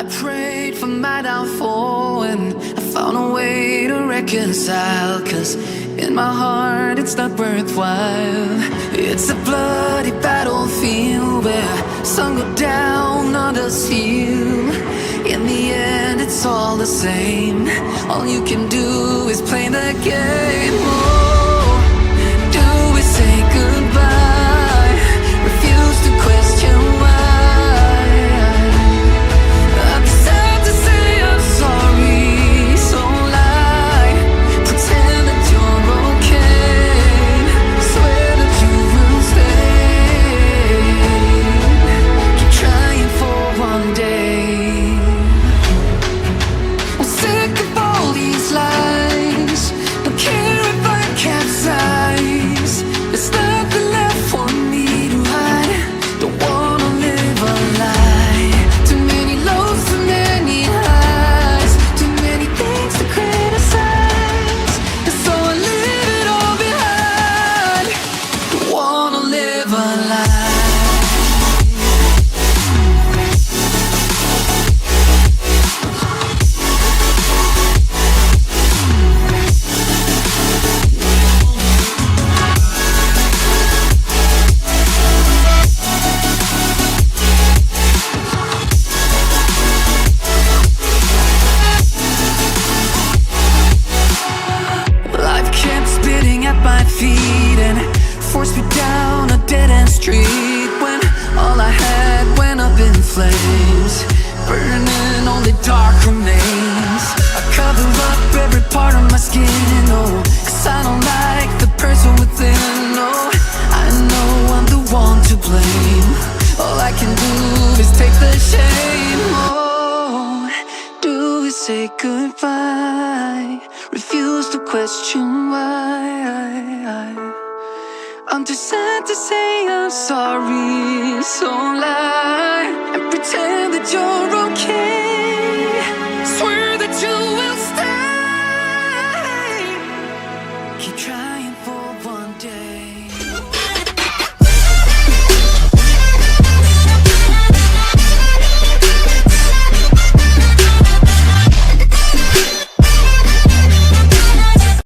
I prayed for my downfall and I found a way to reconcile. Cause in my heart it's not worthwhile. It's a bloody battlefield where some go down, others heal. In the end it's all the same. All you can do is play the game. Oh, do we say goodbye? Refuse to question why. I'm sad to say I'm sorry, so lie. Pretend that you're okay. Swear that you will stay. Keep trying for one day. I'm sick of all these lies. Don't care if I capsize. There's nothing left for me to hide. Don't wanna live a lie. Too many lows, too many highs. Too many things to criticize. And so I leave it all behind. Don't wanna live a lie. Life kept spitting at my feet and forced me down a dead-end street. When all I had went up in flames, burning only dark remains. I cover up every part of my skin, oh, cause I don't like the person within. Oh, I know I'm the one to blame. All I can do is take the shame. Oh, do we say goodbye? Refuse to question why. I'm too sad to say I'm sorry, so lie and pretend that you're